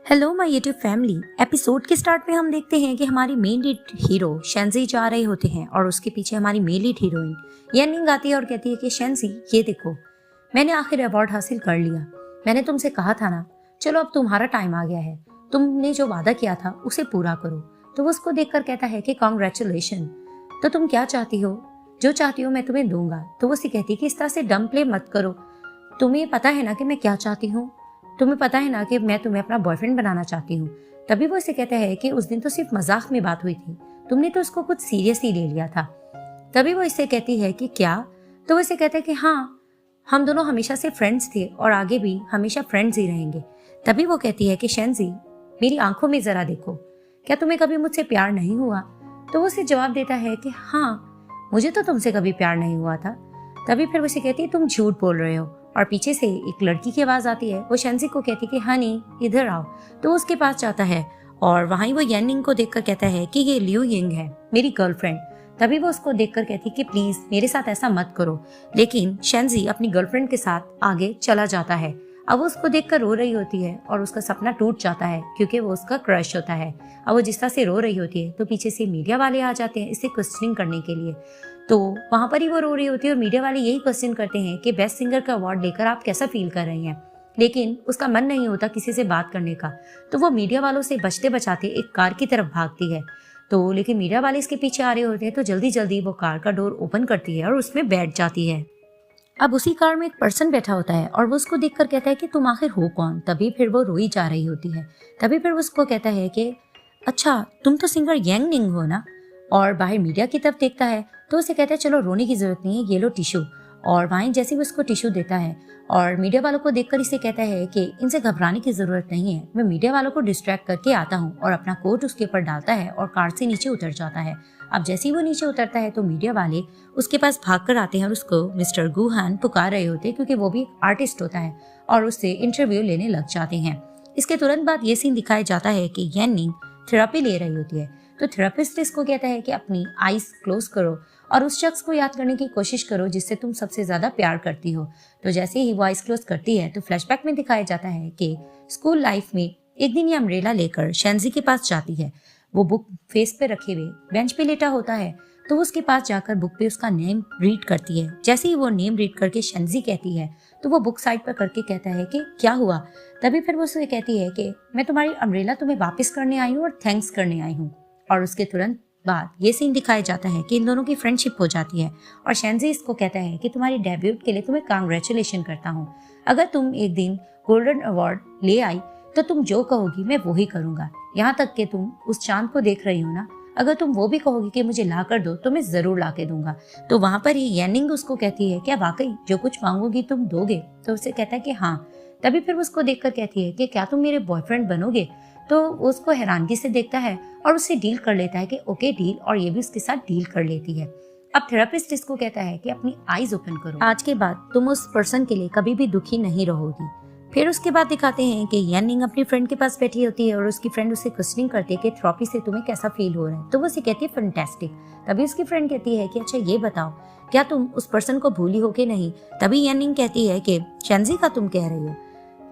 Hello my YouTube family. Episode के start में हम देखते हैं कि हमारी मेन लीड हीरो शेंजी जा रहे होते हैं और उसके पीछे हमारी मेन लीड हीरोइन येनिंग आती है और कहती है कि शेंजी ये देखो, मैंने आखिर अवार्ड हासिल कर लिया। मैंने तुमसे कहा था ना, चलो अब तुम्हारा टाइम आ गया है, तुमने जो वादा किया था उसे पूरा करो। तो वो उसको देखकर कहता है कि कॉन्ग्रेचुलेशन, तो तुम क्या चाहती हो? जो चाहती हो मैं तुम्हें दूंगा। तो वो उसे कहती है कि इस तरह से डम प्ले मत करो, तुम्हें पता है ना कि मैं क्या चाहती हूँ, तुम्हें पता है ना कि मैं तुम्हें अपना बॉयफ्रेंड बनाना चाहती हूँ। तभी वो इसे कहता है कि उस दिन तो सिर्फ मजाक में बात हुई थी, तुमने तो उसको कुछ सीरियसली ले लिया था। तभी वो इसे कहती है कि क्या? तो वो इसे कहता है कि हाँ, हम दोनों हमेशा से फ्रेंड्स थे और आगे भी हमेशा फ्रेंड्स ही रहेंगे। तभी वो कहती है कि शेंजी, मेरी आंखों में जरा देखो, क्या तुम्हें कभी मुझसे प्यार नहीं हुआ? तो वो उसे जवाब देता है कि हाँ, मुझे तो तुमसे कभी प्यार नहीं हुआ था। तभी फिर वो उसे कहती है तुम झूठ बोल रहे हो। और पीछे से एक लड़की की आवाज आती है। वो शेंजी को कहती है कि हनी इधर आओ। तो वो उसके पास जाता है और वहीं वो येनिंग को देखकर कहता है कि ये लियू यिंग है, मेरी गर्लफ्रेंड। तभी वो उसको देखकर कहती है कि प्लीज मेरे साथ ऐसा मत करो। लेकिन शेंजी अपनी गर्लफ्रेंड के साथ आगे चला जाता है। अब वो उसको देखकर रो रही होती है और उसका सपना टूट जाता है क्योंकि वो उसका क्रश होता है। अब वो जिस तरह से रो रही होती है तो पीछे से मीडिया वाले आ जाते हैं इसे क्वेश्चनिंग करने के लिए। तो वहां पर ही वो रो रही होती है और मीडिया वाले यही क्वेश्चन करते हैं कि बेस्ट सिंगर का अवार्ड लेकर आप कैसा फील कर रही हैं। लेकिन उसका मन नहीं होता किसी से बात करने का, तो वो मीडिया वालों से बचते बचाते एक कार की तरफ भागती है। तो लेकिन मीडिया वाले इसके पीछे आ रहे होते हैं तो जल्दी जल्दी वो कार का डोर ओपन करती है और उसमें बैठ जाती है। अब उसी कार में एक पर्सन बैठा होता है और वो उसको देखकर कहता है कि तुम आखिर हो कौन? तभी फिर वो रोई जा रही होती है। तभी फिर वो उसको कहता है कि अच्छा, तुम तो सिंगर येनिंग हो ना? और बाहर मीडिया की तरफ देखता है तो उसे कहता है चलो रोने की जरूरत नहीं है, ये लो टिश्यू। और वहीं जैसे वो उसको टिश्यू देता है और मीडिया वालों को देखकर इसे कहता है कि इनसे घबराने की जरूरत नहीं है, मैं मीडिया वालों को डिस्ट्रैक्ट करके आता हूँ। और अपना कोट उसके ऊपर डालता है और कार से नीचे उतर जाता है। अब जैसे ही वो नीचे उतरता है तो मीडिया वाले उसके पास भाग कर आते हैं और उसको मिस्टर गुहान पुकार रहे होते हैं क्योंकि वो भी एक आर्टिस्ट होता है और उससे इंटरव्यू लेने लग जाते हैं। इसके तुरंत बाद ये सीन दिखाया जाता है कि येनिंग थेरेपी ले रही होती है। तो थेरेपिस्ट इसको कहता है कि अपनी आईज क्लोज करो और उस शख्स को याद करने की कोशिश करो जिससे तुम सबसे ज्यादा प्यार करती हो। तो जैसे ही वो आईज क्लोज करती है तो फ्लैशबैक में दिखाया जाता है कि स्कूल लाइफ में एक दिन ये अम्ब्रेला लेकर शेंजी के पास जाती है। वो बुक फेस पे रखे हुए बेंच पे लेटा होता है तो वो उसके पास जाकर बुक पे उसका नेम रीड करती है। जैसे ही वो नेम रीड करके शेंजी कहती है तो वो बुक साइड पर करके कहता है कि क्या हुआ? तभी फिर वो उसे कहती है कि मैं तुम्हारी अम्ब्रेला तुम्हें वापस करने आई हूँ और थैंक्स करने आई हूँ। और उसके तुरंत बाद ये सीन दिखाया जाता है कि इन दोनों की फ्रेंडशिप हो जाती है और शेंजी इसको कहता है कि तुम्हारी डेब्यूट के लिए तुम्हें कांग्रेचुलेशन करता हूँ। अगर तुम एक दिन गोल्डन अवार्ड ले आई तो तुम जो कहोगी मैं वो ही करूंगा। यहाँ तक कि तुम उस चांद को देख रही हो ना, अगर तुम वो भी कहोगी कि मुझे ला कर दो तो मैं जरूर ला के दूंगा। तो वहां पर ही येनिंग उसको कहती है क्या वाकई जो कुछ मांगोगी तुम दोगे? तो उसे कहता है कि हाँ। तभी फिर उसको देखकर कहती है कि क्या तुम मेरे बॉयफ्रेंड बनोगे? तो उसको हैरानगी से देखता है और उससे डील कर लेता है कि ओके डील, और ये भी उसके साथ डील कर लेती है। अब थेरेपिस्ट इसको कहता है कि अपनी आईज ओपन करो, आज के बाद तुम उस पर्सन के लिए कभी भी दुखी नहीं रहोगी। फिर उसके बाद दिखाते हैं कि येनिंग अपनी फ्रेंड के पास बैठी होती है और उसकी फ्रेंड उसे क्वेश्चनिंग करती है कि थेरेपी से तुम्हें कैसा फील हो रहा है? तो वो उसे कहती है फैंटास्टिक। तभी उसकी फ्रेंड कहती है कि अच्छा ये बताओ, क्या तुम उस पर्सन को भूली हो कि नहीं? तभी येनिंग कहती है कि शेंजी का तुम कह रही हो,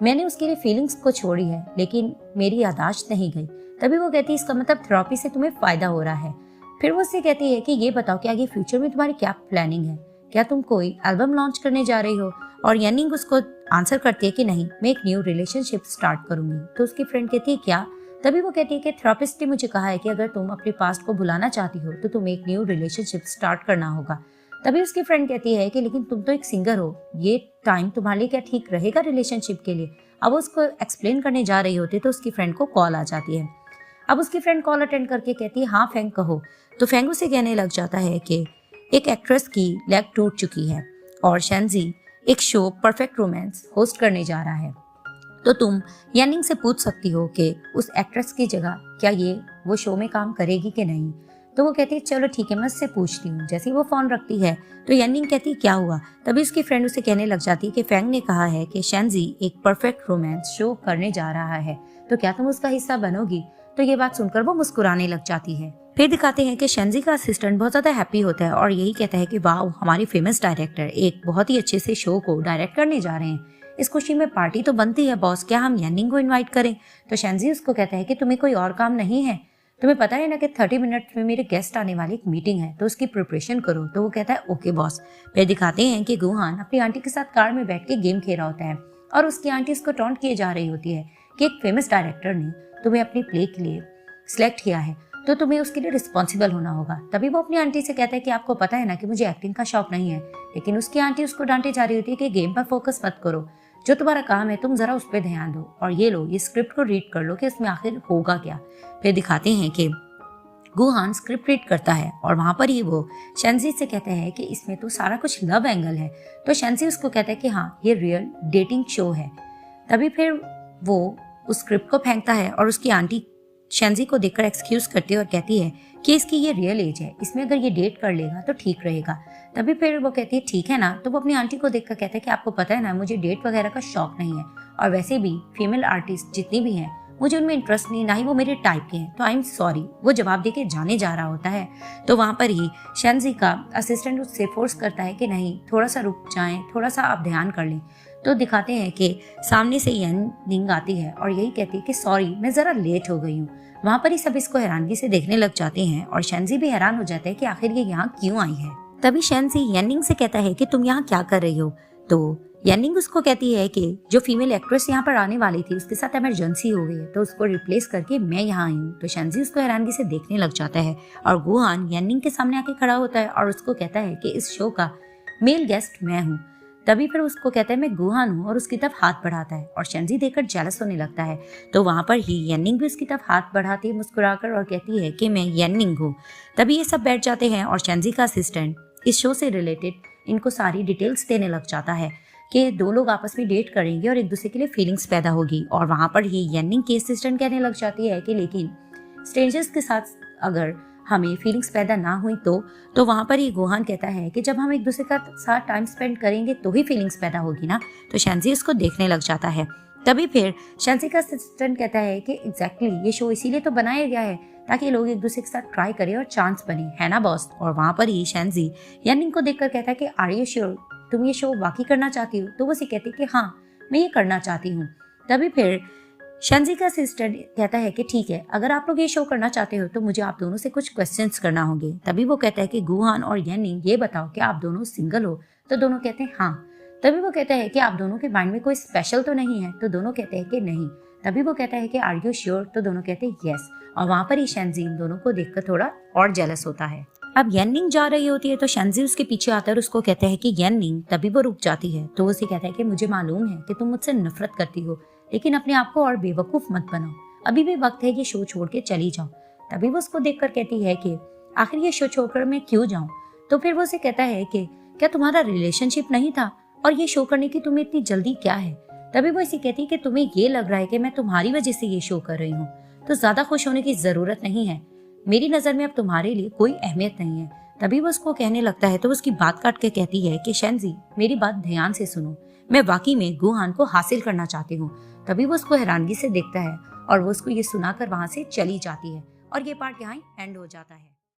मैंने उसके लिए फीलिंग्स को छोड़ी है लेकिन मेरी यादाश्त नहीं गई। तभी वो कहती है इसका मतलब थेरेपी से तुम्हें फायदा हो रहा है। फिर वो उससे कहती है कि ये बताओ कि आगे फ्यूचर में तुम्हारी क्या प्लानिंग है, क्या तुम कोई एल्बम लॉन्च करने जा रही हो? और येनिंग उसको आंसर करती है कि नहीं, मैं एक न्यू रिलेशनशिप स्टार्ट करूंगी। तो उसकी फ्रेंड कहती है क्या? तभी वो कहती है कि थेरेपिस्ट ने मुझे कहा है कि अगर तुम अपने पास्ट को भुलाना चाहती हो तो तुम्हें एक न्यू रिलेशनशिप स्टार्ट करना होगा। तभी उसकी फ्रेंड कहती है कि लेकिन तुम तो एक सिंगर हो, ये टाइम तुम्हारे लिए क्या ठीक रहेगा रिलेशनशिप के लिए? अब वो उसको एक्सप्लेन करने जा रही होती है तो उसकी फ्रेंड को कॉल आ जाती है। अब उसकी फ्रेंड कॉल अटेंड करके कहती है हाँ फैंग कहो। तो फैंग उसे कहने लग जाता है कि एक एक्ट्रेस की लेग टूट चुकी है और शेंजी एक शो परफेक्ट रोमांस होस्ट करने जा रहा है, तो तुम येनिंग से पूछ सकती हो कि उस एक्ट्रेस की जगह क्या ये वो शो में काम करेगी कि नहीं। तो वो कहती है चलो ठीक है, मैं उससे पूछती हूँ। जैसे ही वो फोन रखती है तो येनिंग कहती है क्या हुआ? तभी उसकी फ्रेंड उसे कहने लग जाती है कि फैंग ने कहा है कि शेंजी एक परफेक्ट रोमांस शो करने जा रहा है, तो क्या तुम उसका हिस्सा बनोगी? तो ये बात सुनकर वो मुस्कुराने लग जाती है। फिर दिखाते हैं कि शेंजी का असिस्टेंट बहुत ज्यादा हैप्पी होता है और यही कहता है कि वाह, हमारी फेमस डायरेक्टर एक बहुत ही अच्छे से शो को डायरेक्ट करने जा रहे हैं। इस खुशी में पार्टी तो बनती है बॉस, क्या हम येनिंग को इन्वाइट करें? तो शेंजी उसको कहता है कि तुम्हें कोई और काम नहीं है? तुम्हें पता है ना कि 30 मिनट में मेरे गेस्ट आने वाली एक मीटिंग है, तो उसकी प्रिपरेशन करो। तो वो कहता है ओके बॉस। फिर दिखाते हैं कि गुहान अपनी आंटी के साथ कार में बैठ के गेम खेल रहा होता है और उसकी आंटी उसको टॉन्ट किए जा रही होती है कि एक फेमस डायरेक्टर ने तुम्हें अपनी प्ले के लिए सिलेक्ट किया है, तो तुम्हें उसके लिए रिस्पॉन्सिबल होना होगा। तभी वो अपनी आंटी से कहता है कि आपको पता है ना कि मुझे एक्टिंग का शौक नहीं है, लेकिन उसकी आंटी उसको डांटे जा रही होती है कि गेम पर फोकस मत करो, जो तुम्हारा काम है तुम जरा उस पर ध्यान दो और ये लो ये स्क्रिप्ट को रीड कर लो कि इसमें आखिर होगा क्या। फिर दिखाते हैं कि गुहान स्क्रिप्ट रीड करता है और वहां पर ही वो शेंजी से कहता है कि इसमें तो सारा कुछ लव एंगल है। तो शेंजी उसको कहता है कि हाँ ये रियल डेटिंग शो है। तभी फिर वो उस स्क्रिप्ट को फेंकता है और उसकी आंटी शेंजी को देखकर एक्सक्यूज करती है और कहती है कि इसकी ये रियल एज है, इसमें अगर ये डेट कर लेगा तो ठीक रहेगा। तभी फिर वो कहती है ठीक है ना। तो वो अपनी आंटी को देखकर कहता है कि आपको पता है ना मुझे डेट वगैरह का शौक नहीं है, और वैसे भी फीमेल आर्टिस्ट जितनी भी हैं मुझे उनमें इंटरेस्ट नहीं, ना ही वो मेरे टाइप के हैं, तो आई एम सॉरी। वो जवाब देके जाने जा रहा होता है। तो वहां पर ही शेंजी का असिस्टेंट उससे फोर्स करता है कि नहीं थोड़ा सा रुक जाएं, थोड़ा सा आप ध्यान कर लें। तो दिखाते हैं कि सामने से येनिंग आती है और यही कहती है कि सॉरी मैं जरा लेट हो गई हूँ। वहां पर ही सब इसको हैरानगी से देखने लग जाते हैं और शेंजी भी हैरान हो जाता है कि आखिर ये यहाँ क्यों आई है। तभी शेंजी येनिंग से कहता है कि तुम यहाँ क्या कर रही हो? तो येनिंग उसको कहती है कि जो फीमेल एक्ट्रेस यहाँ पर आने वाली थी उसके साथ इमरजेंसी हो गई है, तो उसको रिप्लेस करके मैं यहाँ आई हूँ। तो शेंजी उसको हैरानगी से देखने लग जाता है और गुहान येनिंग के सामने आके खड़ा होता है और उसको कहता है कि इस शो का मेल गेस्ट मैं हूँ। तभी फिर उसको कहता है मैं गुहान हूँ और उसकी तरफ हाथ बढ़ाता है और शेंजी देखकर जेलस होने लगता है। तो वहां पर ही येनिंग भी उसकी तरफ हाथ बढ़ाती है मुस्कुराकर और कहती है कि मैं येनिंग हूँ। तभी ये सब बैठ जाते हैं और शेंजी का असिस्टेंट इस शो से रिलेटेड इनको सारी डिटेल्स देने लग जाता है कि दो लोग आपस में डेट करेंगे और एक दूसरे के लिए फीलिंग्स पैदा होगी। और वहां पर ही येनिंग की असिस्टेंट कहने लग जाती है कि लेकिन स्ट्रेंजर्स के साथ अगर हमें फीलिंग्स पैदा ना हुई तो वहां पर ही गुहान कहता है कि जब हम एक दूसरे का साथ टाइम स्पेंड करेंगे तो ही फीलिंग्स पैदा होगी ना। तो शेंजी उसको देखने लग जाता है। तभी फिर शेंजी का असिस्टेंट कहता है कि एग्जैक्टली ये शो इसीलिए तो बनाया गया है ताकि लोग एक दूसरे के साथ ट्राई करें और चांस बने, है ना बॉस? और वहां पर ही शेंजी येनिंग को देखकर कहता है कि आर यू श्योर तुम ये शो वाकई करना चाहती हो? तो वो उसे कहती है कि हाँ मैं ये करना चाहती हूँ। तभी फिर शेंजी का असिस्टेंट कहता है कि ठीक है अगर आप लोग ये शो करना चाहते हो तो मुझे आप दोनों से कुछ क्वेश्चंस करना होंगे। तभी वो कहता है कि गुहान और येनिंग ये बताओ कि आप दोनों सिंगल हो? तो दोनों कहते हैं हाँ। तभी वो कहता है कि आप दोनों के माइंड में कोई स्पेशल तो नहीं है? तो दोनों कहते हैं कि नहीं। तभी वो कहता है कि आर यू श्योर? तो दोनों कहते हैं यस। और वहां पर ही शेंजी इन दोनों को देखकर थोड़ा और जेलस होता है। अब येनिंग जा रही होती है तो शेंजी उसके पीछे आकर उसको कहता है कि येनिंग। तभी वो रुक जाती है तो उसे कहता है कि मुझे मालूम है कि तुम मुझसे नफरत करती हो, लेकिन अपने आप को और बेवकूफ मत बनाओ, अभी भी वक्त है कि शो छोड़ के चली जाओ। तभी वो उसको देखकर कहती है कि आखिर ये शो छोड़कर मैं क्यों जाऊं? तो फिर वो उसे कहता है कि क्या तुम्हारा रिलेशनशिप नहीं था और ये शो करने की तुम्हें इतनी जल्दी क्या है? तभी वो इसे कहती है कि तुम्हें ये लग रहा है कि मैं तुम्हारी वजह से ये शो कर रही हूँ, तो ज्यादा खुश होने की जरूरत नहीं है, मेरी नजर में अब तुम्हारे लिए कोई अहमियत नहीं है। तभी वो उसको कहने लगता है तो उसकी बात काट के कहती है कि शेंजी मेरी बात ध्यान से सुनो, मैं वाकई में गुहान को हासिल करना चाहती हूँ। तभी वो उसको हैरानगी से देखता है और वो उसको ये सुनाकर वहां से चली जाती है और ये पार्ट यहाँ एंड हो जाता है।